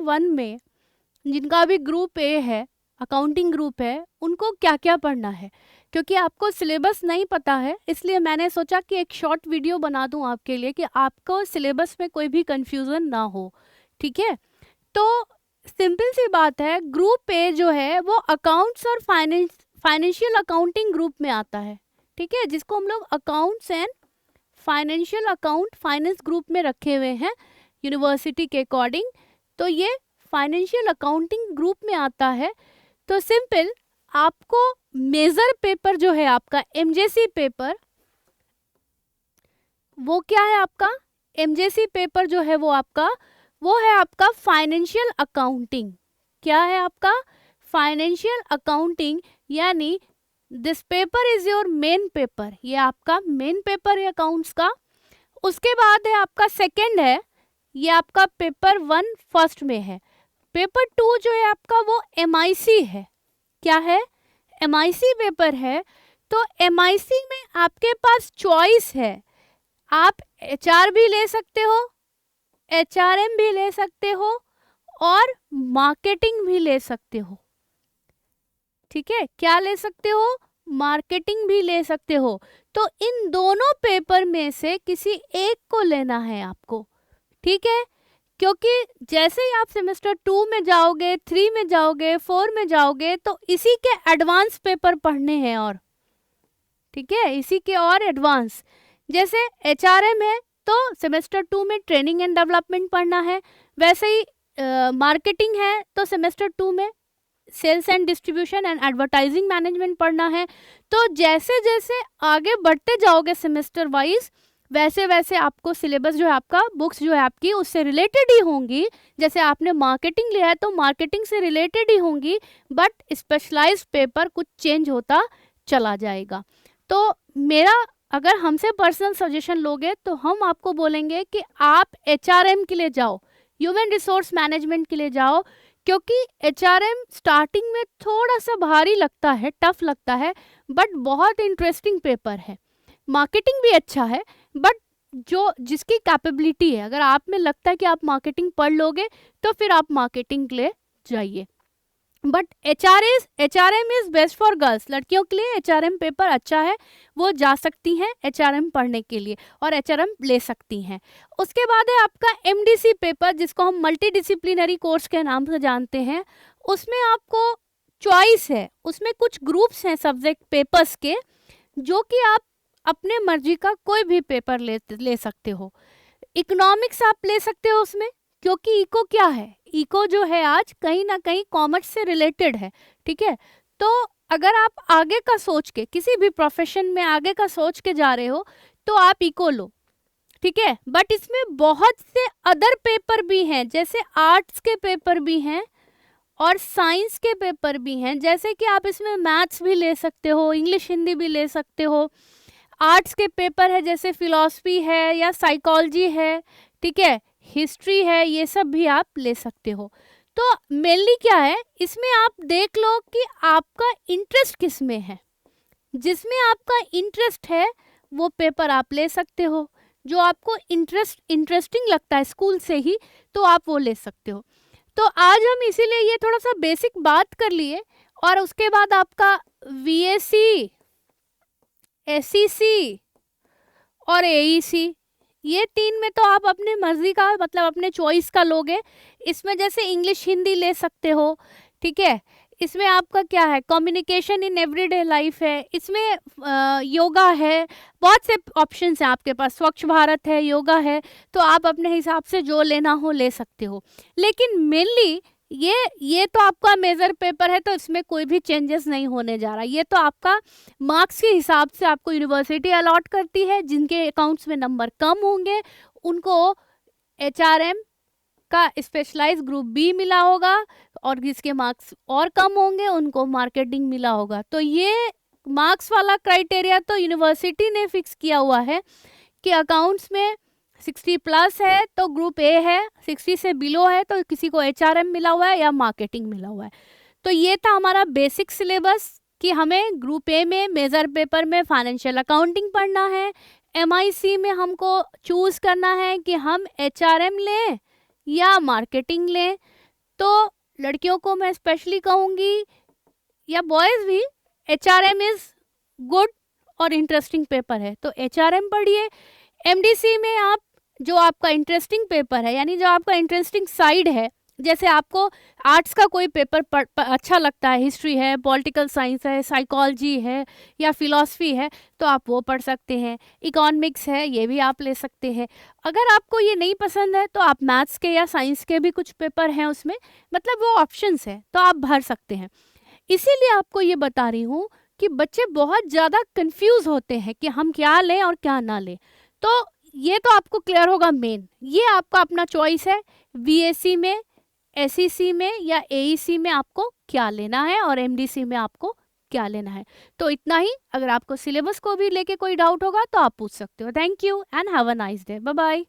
One में जिनका भी ग्रुप ए है, अकाउंटिंग ग्रुप है, उनको क्या क्या पढ़ना है। क्योंकि आपको सिलेबस नहीं पता है, इसलिए मैंने सोचा कि एक शॉर्ट वीडियो बना दूं आपके लिए कि आपको सिलेबस में कोई भी कंफ्यूजन ना हो। ठीक है, तो सिंपल सी बात है, ग्रुप ए जो है वो अकाउंट्स और फाइनेंशियल अकाउंटिंग ग्रुप में आता है। ठीक है, जिसको हम लोग accounts and financial account finance group में रखे हुए हैं यूनिवर्सिटी के अकॉर्डिंग। तो ये फाइनेंशियल अकाउंटिंग ग्रुप में आता है। तो सिंपल, आपको मेजर पेपर जो है आपका एमजेसी पेपर, वो क्या है आपका एमजेसी पेपर जो है वो है आपका फाइनेंशियल अकाउंटिंग। क्या है आपका फाइनेंशियल अकाउंटिंग, यानी this paper is your main paper, ये आपका मेन पेपर है अकाउंट्स का। उसके बाद है आपका सेकंड है, ये आपका पेपर 1 फर्स्ट में है। पेपर 2 जो है आपका वो एमआईसी है। क्या है, एमआईसी पेपर है। तो एमआईसी में आपके पास चॉइस है, आप एचआर भी ले सकते हो, एचआरएम भी ले सकते हो और मार्केटिंग भी ले सकते हो। ठीक है, क्या ले सकते हो, मार्केटिंग भी ले सकते हो। तो इन दोनों पेपर में से किसी एक को लेना है आपको। ठीक है, क्योंकि जैसे ही आप सेमेस्टर 2 में जाओगे, 3 में जाओगे, 4 में जाओगे, तो इसी के एडवांस पेपर पढ़ने हैं। और ठीक है, इसी के और एडवांस, जैसे एचआरएम है तो सेमेस्टर 2 में ट्रेनिंग एंड डेवलपमेंट पढ़ना है। वैसे ही मार्केटिंग है तो सेमेस्टर 2 में sales and distribution and advertising management पढ़ना है। तो जैसे जैसे आगे बढ़ते जाओगे सेमेस्टर वाइज, वैसे वैसे आपको सिलेबस जो है आपका, बुक्स जो है आपकी उससे रिलेटेड ही होंगी। जैसे आपने मार्केटिंग लिया है तो मार्केटिंग से रिलेटेड ही होंगी, बट स्पेशलाइज्ड पेपर कुछ चेंज होता चला जाएगा। तो मेरा, अगर हमसे पर्सनल सजेशन लोगे तो हम आपको बोलेंगे कि आप एचआरएम के लिए जाओ, ह्यूमन रिसोर्स मैनेजमेंट के लिए जाओ। क्योंकि एचआरएम स्टार्टिंग में थोड़ा सा भारी लगता है, टफ लगता है, बट बहुत इंटरेस्टिंग पेपर है। मार्केटिंग भी अच्छा है, बट जो जिसकी कैपेबिलिटी है, अगर आप में लगता है कि आप मार्केटिंग पढ़ लोगे तो फिर आप मार्केटिंग के लिए जाइए। But HRM is best for girls, लड़कियों के लिए एचआरएम पेपर अच्छा है, वो जा सकती हैं एचआरएम पढ़ने के लिए और एचआरएम ले सकती हैं। उसके बाद है आपका एमडीसी पेपर, जिसको हम मल्टी डिसिप्लिनरी कोर्स के नाम से जानते हैं। उसमें आपको चॉइस है, उसमें कुछ ग्रुप्स हैं सब्जेक्ट पेपर्स के, जो कि आप अपने मर्जी का कोई भी पेपर ले सकते हो। इकोनॉमिक्स आप ले सकते हो उसमें, क्योंकि इको क्या है, इको जो है आज कहीं ना कहीं कॉमर्स से रिलेटेड है। ठीक है, तो अगर आप आगे का सोच के, किसी भी प्रोफेशन में आगे का सोच के जा रहे हो तो आप इको लो। ठीक है, बट इसमें बहुत से अदर पेपर भी हैं, जैसे आर्ट्स के पेपर भी हैं और साइंस के पेपर भी हैं। जैसे कि आप इसमें मैथ्स भी ले सकते हो, इंग्लिश हिंदी भी ले सकते हो। आर्ट्स के पेपर है जैसे फिलॉसफी है या साइकोलॉजी है, ठीक है, हिस्ट्री है, ये सब भी आप ले सकते हो। तो मेनली क्या है, इसमें आप देख लो कि आपका इंटरेस्ट किस में है। जिसमें आपका इंटरेस्ट है वो पेपर आप ले सकते हो। जो आपको इंटरेस्टिंग लगता है स्कूल से ही, तो आप वो ले सकते हो। तो आज हम इसीलिए ये थोड़ा सा बेसिक बात कर लिए, और उसके बाद आपका वीएसी, एसईसी और एईसी, ये 3 में तो आप अपनी मर्जी का, मतलब अपने चॉइस का लोगे। इसमें जैसे इंग्लिश हिंदी ले सकते हो। ठीक है, इसमें आपका क्या है, कम्युनिकेशन इन एवरीडे लाइफ है, इसमें योगा है, बहुत से ऑप्शंस हैं आपके पास, स्वच्छ भारत है, योगा है। तो आप अपने हिसाब से जो लेना हो ले सकते हो। लेकिन मेनली ये तो आपका मेजर पेपर है, तो इसमें कोई भी चेंजेस नहीं होने जा रहा। ये तो आपका मार्क्स के हिसाब से आपको यूनिवर्सिटी अलॉट करती है। जिनके अकाउंट्स में नंबर कम होंगे उनको एचआरएम का स्पेशलाइज्ड ग्रुप बी मिला होगा, और जिसके मार्क्स और कम होंगे उनको मार्केटिंग मिला होगा। तो ये मार्क्स वाला क्राइटेरिया तो यूनिवर्सिटी ने फिक्स किया हुआ है कि अकाउंट्स में 60 प्लस है तो ग्रुप ए है, 60 से बिलो है तो किसी को एचआरएम मिला हुआ है या मार्केटिंग मिला हुआ है। तो ये था हमारा बेसिक सिलेबस कि हमें ग्रुप ए में मेजर पेपर में फाइनेंशियल अकाउंटिंग पढ़ना है। एमआईसी में हमको चूज करना है कि हम एचआरएम लें या मार्केटिंग लें। तो लड़कियों को मैं स्पेशली कहूँगी या बॉयज़ भी, HRM इज़ गुड और इंटरेस्टिंग पेपर है, तो HRM पढ़िए। MDC में आप जो आपका इंटरेस्टिंग पेपर है, यानी जो आपका इंटरेस्टिंग साइड है, जैसे आपको आर्ट्स का कोई पेपर अच्छा लगता है, हिस्ट्री है, पॉलिटिकल साइंस है, साइकोलॉजी है या फिलॉसफी है, तो आप वो पढ़ सकते हैं। इकोनॉमिक्स है, ये भी आप ले सकते हैं। अगर आपको ये नहीं पसंद है तो आप मैथ्स के या साइंस के भी कुछ पेपर हैं उसमें, मतलब वो ऑप्शंस है, तो आप भर सकते हैं। इसीलिए आपको ये बता रही हूँ कि बच्चे बहुत ज़्यादा कंफ्यूज होते हैं कि हम क्या लें और क्या ना लें। तो ये तो आपको क्लियर होगा मेन, ये आपका अपना चॉइस है, VAC में, SEC में या AEC में आपको क्या लेना है और MDC में आपको क्या लेना है। तो इतना ही। अगर आपको सिलेबस को भी लेके कोई डाउट होगा तो आप पूछ सकते हो। Thank you and have a nice day. Bye bye.